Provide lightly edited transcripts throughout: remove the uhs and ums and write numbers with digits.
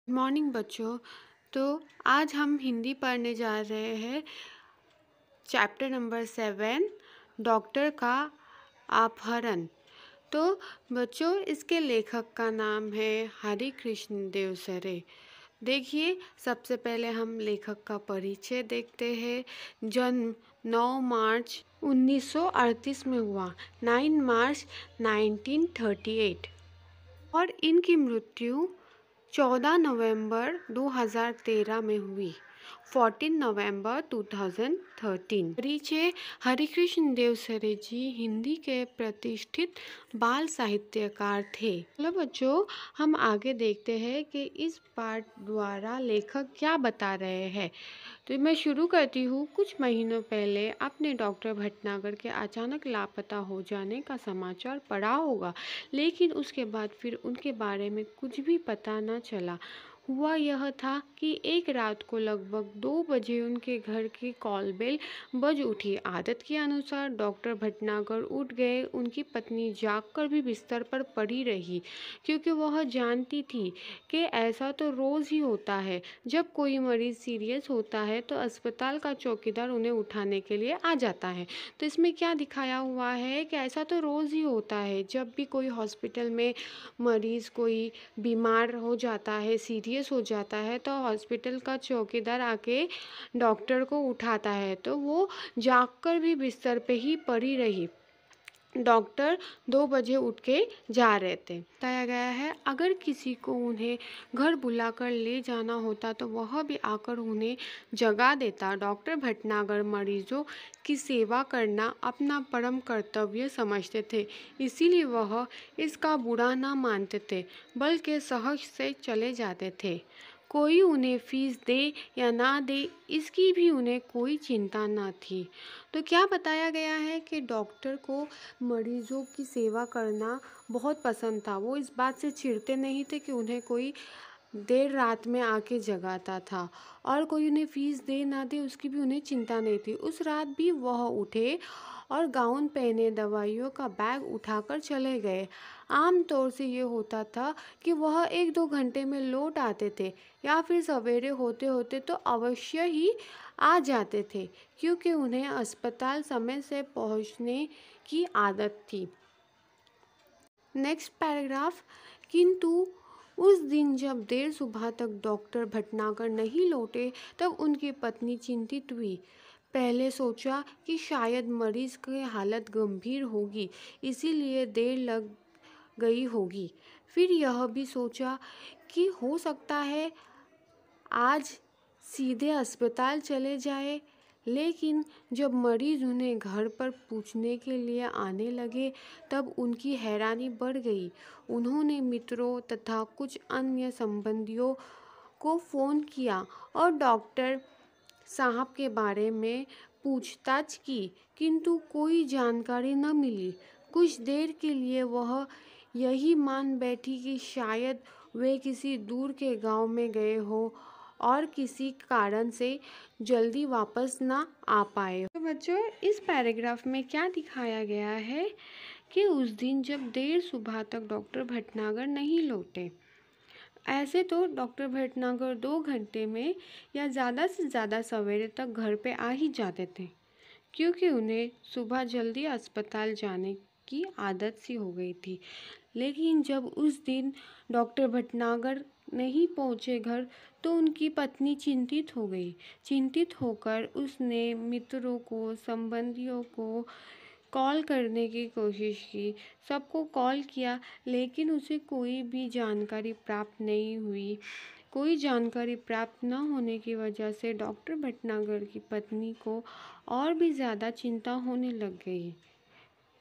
Morning बच्चों। तो आज हम हिंदी पढ़ने जा रहे हैं। चैप्टर नंबर 7, डॉक्टर का अपहरण। तो बच्चों, इसके लेखक का नाम है हरि कृष्ण देव सरे। देखिए, सबसे पहले हम लेखक का परिचय देखते हैं। जन्म 9 मार्च 1938 में हुआ, 9 मार्च 1938, और इनकी मृत्यु 14 नवंबर 2013 में हुई, 14 नवंबर 2013। परिचय: हरिकृष्ण देव सरे जी हिंदी के प्रतिष्ठित बाल साहित्यकार थे। चलो बच्चों, हम आगे देखते हैं कि इस पाठ द्वारा लेखक क्या बता रहे हैं। तो मैं शुरू करती हूँ। कुछ महीनों पहले आपने डॉक्टर भटनागर के अचानक लापता हो जाने का समाचार पढ़ा होगा, लेकिन उसके बाद फिर उनके बारे में कुछ भी पता न चला। हुआ यह था कि एक रात को लगभग 2 बजे उनके घर की कॉल बेल बज उठी। आदत के अनुसार डॉक्टर भटनागर उठ गए। उनकी पत्नी जागकर भी बिस्तर पर पड़ी रही, क्योंकि वह जानती थी कि ऐसा तो रोज़ ही होता है। जब कोई मरीज़ सीरियस होता है तो अस्पताल का चौकीदार उन्हें उठाने के लिए आ जाता है। तो इसमें क्या दिखाया हुआ है कि ऐसा तो रोज़ ही होता है। जब भी कोई हॉस्पिटल में मरीज़ कोई बीमार हो जाता है, सीरियस हो जाता है, तो हॉस्पिटल का चौकीदार आके डॉक्टर को उठाता है। तो वो जागकर भी बिस्तर पे ही पड़ी रही। डॉक्टर 2 बजे उठ के जा रहे थे। बताया गया है, अगर किसी को उन्हें घर बुलाकर ले जाना होता तो वह भी आकर उन्हें जगा देता। डॉक्टर भटनागर मरीजों की सेवा करना अपना परम कर्तव्य समझते थे, इसीलिए वह इसका बुरा ना मानते थे, बल्कि सहज से चले जाते थे। कोई उन्हें फीस दे या ना दे, इसकी भी उन्हें कोई चिंता न थी। तो क्या बताया गया है कि डॉक्टर को मरीजों की सेवा करना बहुत पसंद था। वो इस बात से चिढ़ते नहीं थे कि उन्हें कोई देर रात में आके जगाता था, और कोई उन्हें फीस दे ना दे उसकी भी उन्हें चिंता नहीं थी। उस रात भी वह उठे और गाउन पहने दवाइयों का बैग उठाकर चले गए। आम तौर से ये होता था कि वह 1-2 घंटे में लौट आते थे, या फिर सवेरे होते होते तो अवश्य ही आ जाते थे, क्योंकि उन्हें अस्पताल समय से पहुंचने की आदत थी। Next paragraph. किंतु उस दिन जब देर सुबह तक डॉक्टर भटनागर नहीं लौटे, तब उनकी पत्नी चिंतित हुई। पहले सोचा कि शायद मरीज की हालत गंभीर होगी, इसीलिए देर लग गई होगी। फिर यह भी सोचा कि हो सकता है आज सीधे अस्पताल चले जाए। लेकिन जब मरीज उन्हें घर पर पूछने के लिए आने लगे, तब उनकी हैरानी बढ़ गई। उन्होंने मित्रों तथा कुछ अन्य संबंधियों को फ़ोन किया और डॉक्टर साहब के बारे में पूछताछ की, किंतु कोई जानकारी न मिली। कुछ देर के लिए वह यही मान बैठी कि शायद वे किसी दूर के गांव में गए हो और किसी कारण से जल्दी वापस ना आ पाए। तो बच्चों, इस पैराग्राफ में क्या दिखाया गया है कि उस दिन जब देर सुबह तक डॉक्टर भटनागर नहीं लौटे। ऐसे तो डॉक्टर भटनागर 2 घंटे में या ज़्यादा से ज़्यादा सवेरे तक घर पे आ ही जाते थे, क्योंकि उन्हें सुबह जल्दी अस्पताल जाने की आदत सी हो गई थी। लेकिन जब उस दिन डॉक्टर भटनागर नहीं पहुंचे घर, तो उनकी पत्नी चिंतित हो गई। चिंतित होकर उसने मित्रों को, संबंधियों को कॉल करने की कोशिश की। सबको कॉल किया, लेकिन उसे कोई भी जानकारी प्राप्त नहीं हुई। कोई जानकारी प्राप्त न होने की वजह से डॉक्टर भटनागर की पत्नी को और भी ज़्यादा चिंता होने लग गई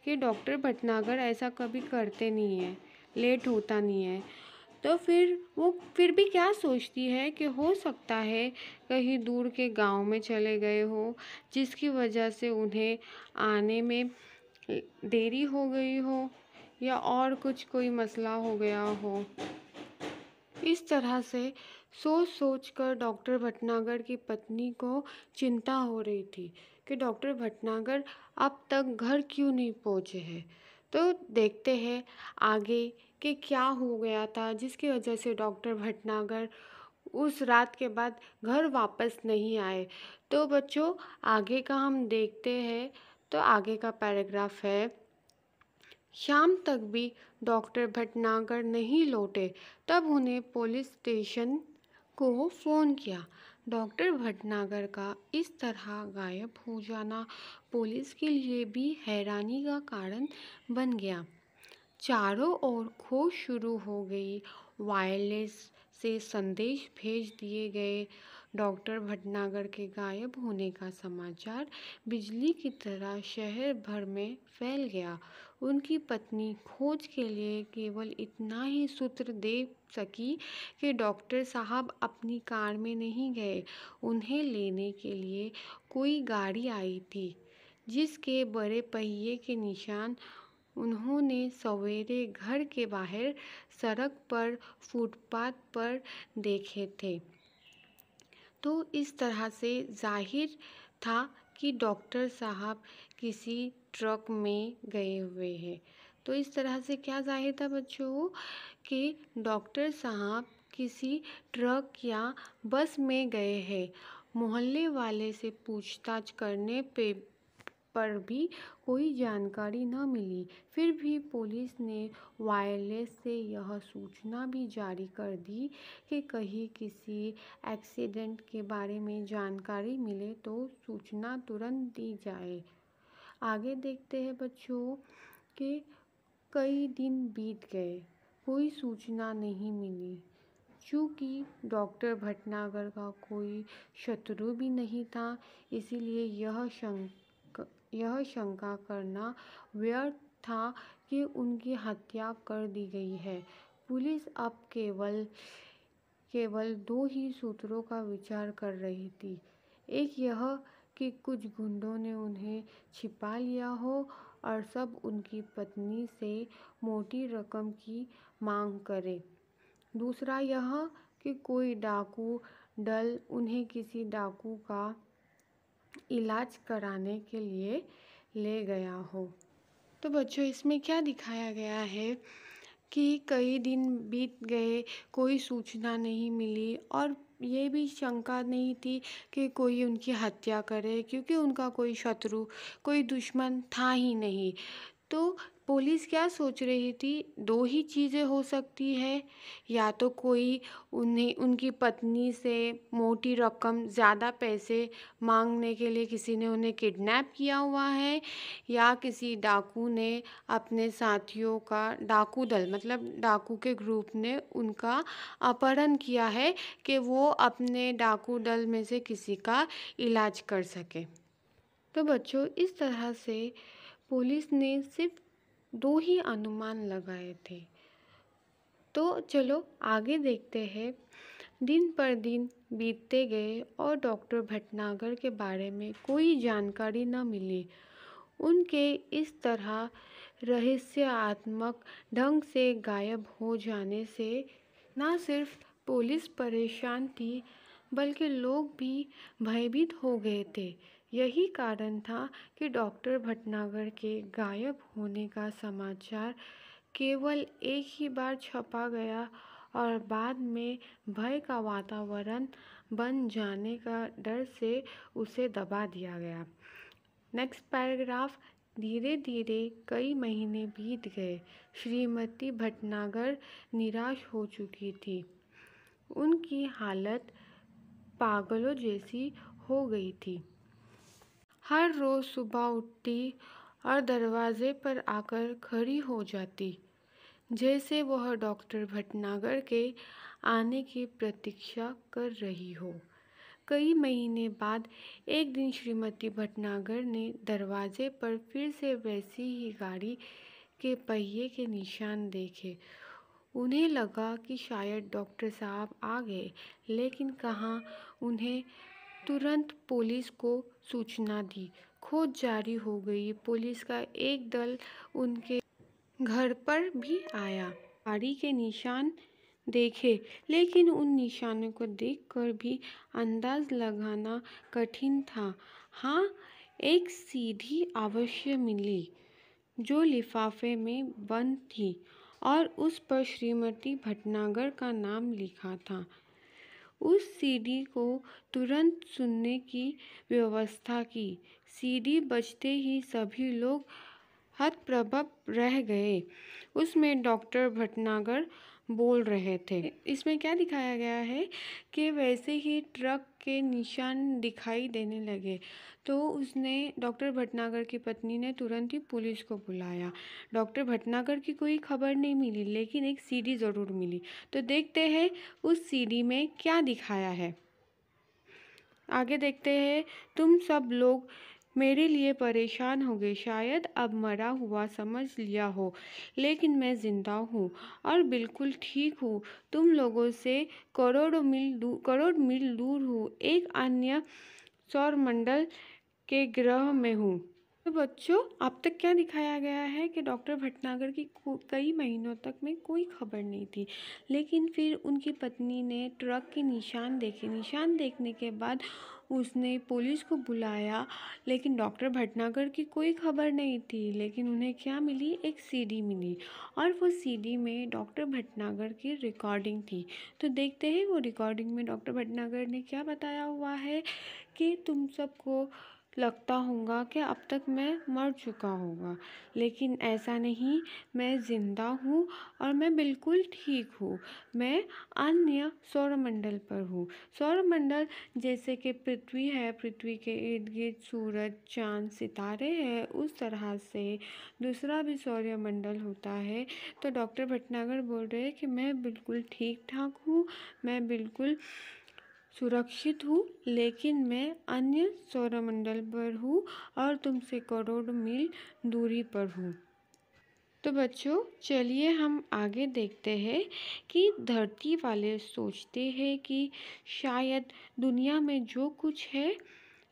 कि डॉक्टर भटनागर ऐसा कभी करते नहीं है, लेट होता नहीं है। तो फिर वो फिर भी क्या सोचती है कि हो सकता है कहीं दूर के गांव में चले गए हो, जिसकी वजह से उन्हें आने में देरी हो गई हो, या और कुछ कोई मसला हो गया हो। इस तरह से सोच सोच कर डॉक्टर भटनागर की पत्नी को चिंता हो रही थी कि डॉक्टर भटनागर अब तक घर क्यों नहीं पहुंचे हैं। तो देखते हैं आगे कि क्या हो गया था जिसकी वजह से डॉक्टर भटनागर उस रात के बाद घर वापस नहीं आए। तो बच्चों आगे का हम देखते हैं। तो आगे का पैराग्राफ है, शाम तक भी डॉक्टर भटनागर नहीं लौटे, तब उन्हें पुलिस स्टेशन को फ़ोन किया। डॉक्टर भटनागर का इस तरह गायब हो जाना पुलिस के लिए भी हैरानी का कारण बन गया। चारों ओर खोज शुरू हो गई। वायरलेस से संदेश भेज दिए गए। डॉक्टर भटनागर के गायब होने का समाचार बिजली की तरह शहर भर में फैल गया। उनकी पत्नी खोज के लिए केवल इतना ही सूत्र दे सकी कि डॉक्टर साहब अपनी कार में नहीं गए। उन्हें लेने के लिए कोई गाड़ी आई थी जिसके बड़े पहिए के निशान उन्होंने सवेरे घर के बाहर सड़क पर फुटपाथ पर देखे थे। तो इस तरह से जाहिर था कि डॉक्टर साहब किसी ट्रक में गए हुए हैं। तो इस तरह से क्या जाहिर था बच्चों कि डॉक्टर साहब किसी ट्रक या बस में गए हैं। मोहल्ले वाले से पूछताछ करने पर भी कोई जानकारी न मिली। फिर भी पुलिस ने वायरलेस से यह सूचना भी जारी कर दी कि कहीं किसी एक्सीडेंट के बारे में जानकारी मिले तो सूचना तुरंत दी जाए। आगे देखते हैं बच्चों कि कई दिन बीत गए, कोई सूचना नहीं मिली। चूँकि डॉक्टर भटनागर का कोई शत्रु भी नहीं था, इसीलिए यह शंका करना व्यर्थ था कि उनकी हत्या कर दी गई है। पुलिस अब केवल दो ही सूत्रों का विचार कर रही थी। एक यह कि कुछ गुंडों ने उन्हें छिपा लिया हो और सब उनकी पत्नी से मोटी रकम की मांग करे। दूसरा यह कि कोई डाकू दल उन्हें किसी डाकू का इलाज कराने के लिए ले गया हो। तो बच्चों इसमें क्या दिखाया गया है कि कई दिन बीत गए, कोई सूचना नहीं मिली और ये भी शंका नहीं थी कि कोई उनकी हत्या करे, क्योंकि उनका कोई शत्रु, कोई दुश्मन था ही नहीं। तो पुलिस क्या सोच रही थी, दो ही चीज़ें हो सकती है, या तो कोई उनकी पत्नी से मोटी रकम ज़्यादा पैसे मांगने के लिए किसी ने उन्हें किडनैप किया हुआ है, या किसी डाकू ने अपने साथियों का, डाकू दल मतलब डाकू के ग्रुप ने उनका अपहरण किया है कि वो अपने डाकू दल में से किसी का इलाज कर सके। तो बच्चों इस तरह से पुलिस ने सिर्फ दो ही अनुमान लगाए थे। तो चलो आगे देखते हैं। दिन पर दिन बीतते गए और डॉक्टर भटनागर के बारे में कोई जानकारी न मिली। उनके इस तरह रहस्यात्मक ढंग से गायब हो जाने से न सिर्फ पुलिस परेशान थी, बल्कि लोग भी भयभीत हो गए थे। यही कारण था कि डॉक्टर भटनागर के गायब होने का समाचार केवल एक ही बार छपा गया और बाद में भय का वातावरण बन जाने का डर से उसे दबा दिया गया। नेक्स्ट पैराग्राफ, धीरे धीरे कई महीने बीत गए। श्रीमती भटनागर निराश हो चुकी थी। उनकी हालत पागलों जैसी हो गई थी। हर रोज़ सुबह उठती और दरवाजे पर आकर खड़ी हो जाती, जैसे वह डॉक्टर भटनागर के आने की प्रतीक्षा कर रही हो। कई महीने बाद एक दिन श्रीमती भटनागर ने दरवाजे पर फिर से वैसी ही गाड़ी के पहिए के निशान देखे। उन्हें लगा कि शायद डॉक्टर साहब आ गए, लेकिन कहाँ। उन्हें तुरंत पुलिस को सूचना दी। खोज जारी हो गई। पुलिस का एक दल उनके घर पर भी आया। गाड़ी के निशान देखे, लेकिन उन निशानों को देखकर भी अंदाज लगाना कठिन था। हाँ, एक सीधी अवश्य मिली जो लिफाफे में बंद थी और उस पर श्रीमती भटनागर का नाम लिखा था। उस सीडी को तुरंत सुनने की व्यवस्था की। सीडी बजते ही सभी लोग हतप्रभ रह गए। उसमें डॉक्टर भटनागर बोल रहे थे। इसमें क्या दिखाया गया है कि वैसे ही ट्रक के निशान दिखाई देने लगे तो उसने डॉक्टर भटनागर की पत्नी ने तुरंत ही पुलिस को बुलाया। डॉक्टर भटनागर की कोई खबर नहीं मिली, लेकिन एक सीडी ज़रूर मिली। तो देखते हैं उस सीडी में क्या दिखाया है। आगे देखते हैं। तुम सब लोग मेरे लिए परेशान होगे, शायद अब मरा हुआ समझ लिया हो, लेकिन मैं जिंदा हूँ और बिल्कुल ठीक हूँ। तुम लोगों से करोड़ मील दूर हूँ, एक अन्य सौरमंडल के ग्रह में हूँ। तो बच्चों, अब तक क्या दिखाया गया है कि डॉक्टर भटनागर की कई महीनों तक में कोई खबर नहीं थी, लेकिन फिर उनकी पत्नी ने ट्रक के निशान देखे। निशान देखने के बाद उसने पुलिस को बुलाया, लेकिन डॉक्टर भटनागर की कोई खबर नहीं थी। लेकिन उन्हें क्या मिली? एक सीडी मिली, और वो सीडी में डॉक्टर भटनागर की रिकॉर्डिंग थी। तो देखते हैं वो रिकॉर्डिंग में डॉक्टर भटनागर ने क्या बताया हुआ है कि तुम सबको लगता होगा कि अब तक मैं मर चुका होगा, लेकिन ऐसा नहीं, मैं ज़िंदा हूँ और मैं बिल्कुल ठीक हूँ। मैं अन्य सौरमंडल पर हूँ। सौरमंडल जैसे कि पृथ्वी है, पृथ्वी के इर्द गिर्द सूरज, चाँद, सितारे हैं, उस तरह से दूसरा भी सौरमंडल होता है। तो डॉक्टर भटनागर बोल रहे हैं कि मैं बिल्कुल ठीक ठाक हूँ, मैं बिल्कुल सुरक्षित हूँ, लेकिन मैं अन्य सौरमंडल पर हूँ और तुमसे करोड़ मील दूरी पर हूँ। तो बच्चों, चलिए हम आगे देखते हैं कि धरती वाले सोचते हैं कि शायद दुनिया में जो कुछ है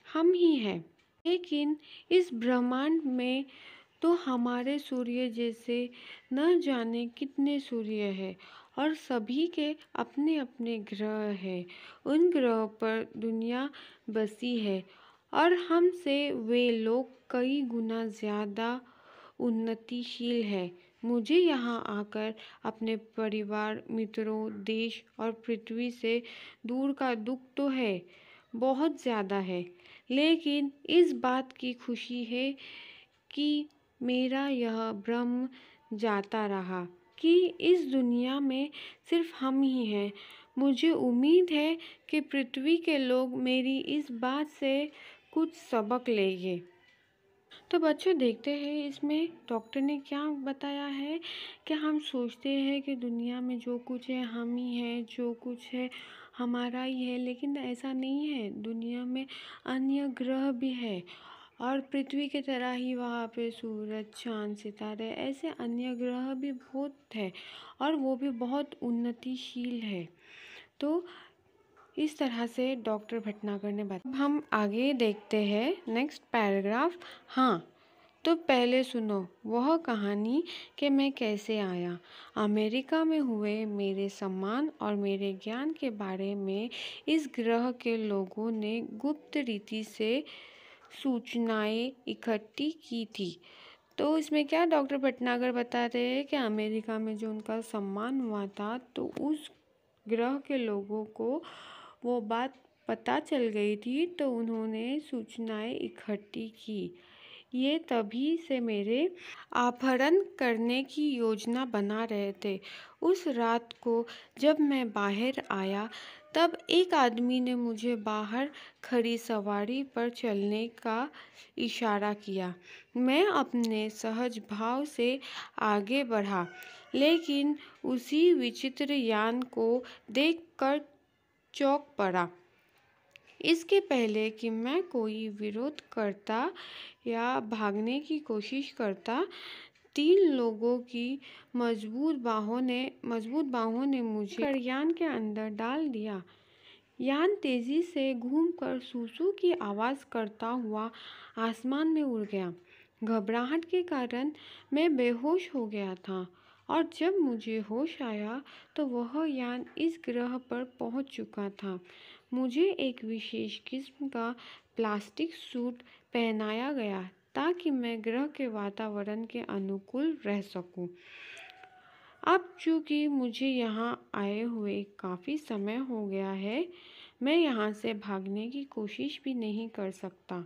हम ही हैं, लेकिन इस ब्रह्मांड में तो हमारे सूर्य जैसे न जाने कितने सूर्य हैं और सभी के अपने अपने ग्रह हैं। उन ग्रह पर दुनिया बसी है और हमसे वे लोग कई गुना ज़्यादा उन्नतिशील है। मुझे यहाँ आकर अपने परिवार, मित्रों, देश और पृथ्वी से दूर का दुख तो है, बहुत ज़्यादा है, लेकिन इस बात की खुशी है कि मेरा यह भ्रम जाता रहा कि इस दुनिया में सिर्फ हम ही हैं। मुझे उम्मीद है कि पृथ्वी के लोग मेरी इस बात से कुछ सबक लेंगे। तो बच्चों, देखते हैं इसमें डॉक्टर ने क्या बताया है कि हम सोचते हैं कि दुनिया में जो कुछ है हम ही हैं, जो कुछ है हमारा ही है, लेकिन ऐसा नहीं है। दुनिया में अन्य ग्रह भी है और पृथ्वी की तरह ही वहाँ पे सूरज, चाँद, सितारे, ऐसे अन्य ग्रह भी बहुत है और वो भी बहुत उन्नतिशील है। तो इस तरह से डॉक्टर भटनागर ने बताया। अब हम आगे देखते हैं नेक्स्ट पैराग्राफ। हाँ, तो पहले सुनो वह कहानी कि मैं कैसे आया। अमेरिका में हुए मेरे सम्मान और मेरे ज्ञान के बारे में इस ग्रह के लोगों ने गुप्त रीति से सूचनाएं इकट्ठी की थी। तो इसमें क्या डॉक्टर भटनागर बता रहे हैं कि अमेरिका में जो उनका सम्मान हुआ था, तो उस ग्रह के लोगों को वो बात पता चल गई थी, तो उन्होंने सूचनाएं इकट्ठी की। ये तभी से मेरे अपहरण करने की योजना बना रहे थे। उस रात को जब मैं बाहर आया, तब एक आदमी ने मुझे बाहर खड़ी सवारी पर चलने का इशारा किया। मैं अपने सहज भाव से आगे बढ़ा, लेकिन उसी विचित्र यान को देखकर चौंक पड़ा। इसके पहले कि मैं कोई विरोध करता या भागने की कोशिश करता, 3 लोगों की मजबूत बाहों ने मुझे यान के अंदर डाल दिया। यान तेजी से घूमकर सूसू की आवाज़ करता हुआ आसमान में उड़ गया। घबराहट के कारण मैं बेहोश हो गया था और जब मुझे होश आया तो वह यान इस ग्रह पर पहुंच चुका था। मुझे एक विशेष किस्म का प्लास्टिक सूट पहनाया गया ताकि मैं ग्रह के वातावरण के अनुकूल रह सकूं। अब चूँकि मुझे यहाँ आए हुए काफ़ी समय हो गया है, मैं यहाँ से भागने की कोशिश भी नहीं कर सकता।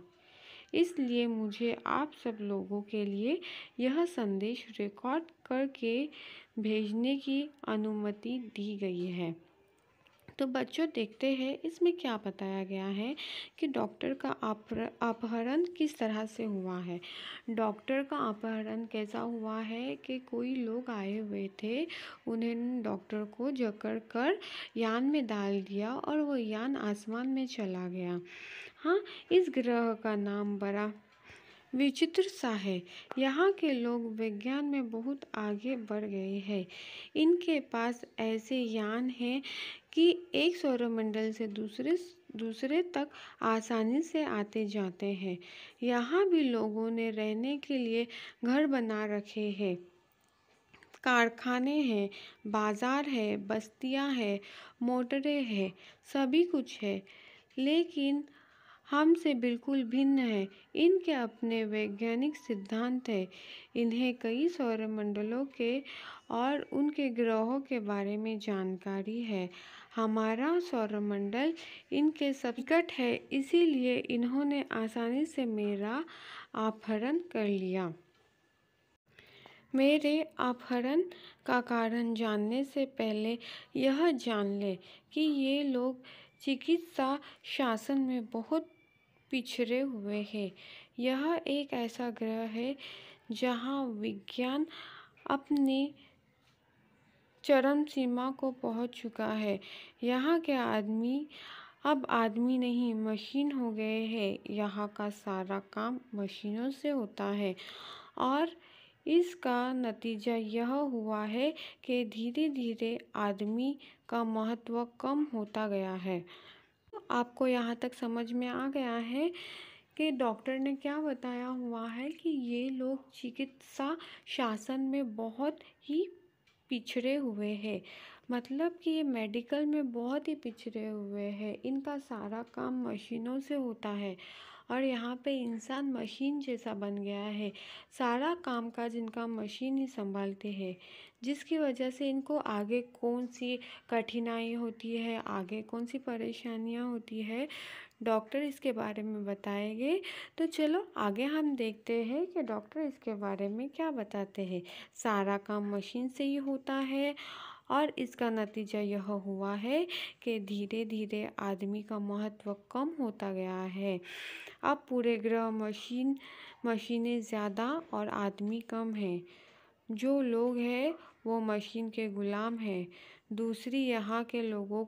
इसलिए मुझे आप सब लोगों के लिए यह संदेश रिकॉर्ड करके भेजने की अनुमति दी गई है। तो बच्चों देखते हैं इसमें क्या बताया गया है कि डॉक्टर का अपहरण किस तरह से हुआ है। डॉक्टर का अपहरण कैसा हुआ है कि कोई लोग आए हुए थे, उन्होंने डॉक्टर को जकड़ कर यान में डाल दिया और वो यान आसमान में चला गया। हाँ, इस ग्रह का नाम बड़ा विचित्र सा है। यहाँ के लोग विज्ञान में बहुत आगे बढ़ गए हैं। इनके पास ऐसे यान हैं कि एक सौरमंडल से दूसरे तक आसानी से आते जाते हैं। यहाँ भी लोगों ने रहने के लिए घर बना रखे हैं, कारखाने हैं, बाजार है, बस्तियाँ हैं, मोटरें हैं, सभी कुछ है। लेकिन हमसे बिल्कुल भिन्न है। इनके अपने वैज्ञानिक सिद्धांत है। इन्हें कई सौरमंडलों के और उनके ग्रहों के बारे में जानकारी है। हमारा सौरमंडल इनके निकट है, इसीलिए इन्होंने आसानी से मेरा अपहरण कर लिया। मेरे अपहरण का कारण जानने से पहले यह जान ले कि ये लोग चिकित्सा शास्त्र में बहुत पिछड़े हुए हैं। यह एक ऐसा ग्रह है जहाँ विज्ञान अपनी चरम सीमा को पहुँच चुका है। यहाँ के आदमी अब आदमी नहीं मशीन हो गए हैं। यहाँ का सारा काम मशीनों से होता है और इसका नतीजा यह हुआ है कि धीरे धीरे आदमी का महत्व कम होता गया है। आपको यहाँ तक समझ में आ गया है कि डॉक्टर ने क्या बताया हुआ है कि ये लोग चिकित्सा शासन में बहुत ही पिछड़े हुए हैं। मतलब कि ये मेडिकल में बहुत ही पिछड़े हुए हैं। इनका सारा काम मशीनों से होता है और यहाँ पे इंसान मशीन जैसा बन गया है। सारा कामकाज इनका मशीन ही संभालते हैं, जिसकी वजह से इनको आगे कौन सी कठिनाई होती है, आगे कौन सी परेशानियाँ होती है, डॉक्टर इसके बारे में बताएंगे। तो चलो आगे हम देखते हैं कि डॉक्टर इसके बारे में क्या बताते हैं। सारा काम मशीन से ही होता है और इसका नतीजा यह हुआ है कि धीरे धीरे आदमी का महत्व कम होता गया है। अब पूरे ग्रह मशीनें ज़्यादा और आदमी कम हैं। जो लोग हैं वो मशीन के गुलाम हैं। दूसरी यहाँ के लोगों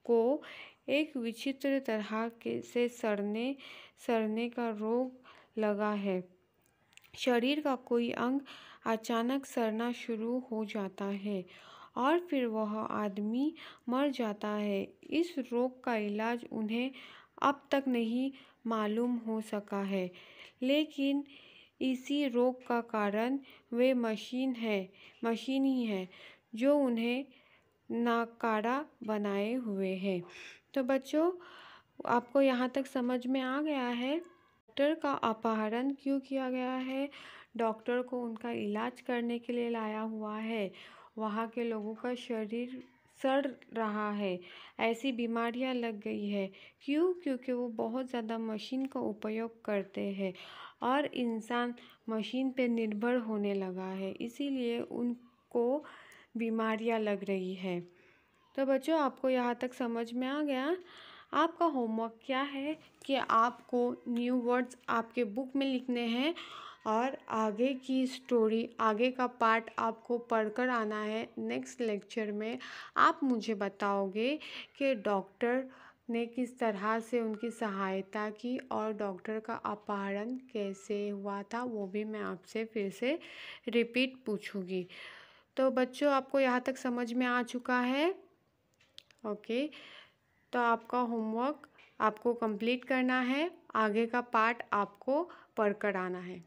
को एक विचित्र तरह से सड़ने का रोग लगा है। शरीर का कोई अंग अचानक सड़ना शुरू हो जाता है और फिर वह आदमी मर जाता है। इस रोग का इलाज उन्हें अब तक नहीं मालूम हो सका है, लेकिन इसी रोग का कारण वे मशीन ही है जो उन्हें नाकारा बनाए हुए हैं। तो बच्चों, आपको यहाँ तक समझ में आ गया है डॉक्टर का अपहरण क्यों किया गया है। डॉक्टर को उनका इलाज करने के लिए लाया हुआ है। वहाँ के लोगों का शरीर सड़ रहा है, ऐसी बीमारियाँ लग गई है। क्यों? क्योंकि वो बहुत ज़्यादा मशीन का उपयोग करते हैं और इंसान मशीन पे निर्भर होने लगा है, इसीलिए उनको बीमारियाँ लग रही है। तो बच्चों, आपको यहाँ तक समझ में आ गया। आपका होमवर्क क्या है कि आपको न्यू वर्ड्स आपके बुक में लिखने हैं और आगे की स्टोरी, आगे का पार्ट आपको पढ़कर आना है। नेक्स्ट लेक्चर में आप मुझे बताओगे कि डॉक्टर ने किस तरह से उनकी सहायता की और डॉक्टर का अपहरण कैसे हुआ था, वो भी मैं आपसे फिर से रिपीट पूछूंगी। तो बच्चों, आपको यहाँ तक समझ में आ चुका है? ओके, तो आपका होमवर्क आपको कंप्लीट करना है, आगे का पार्ट आपको पढ़कर आना है।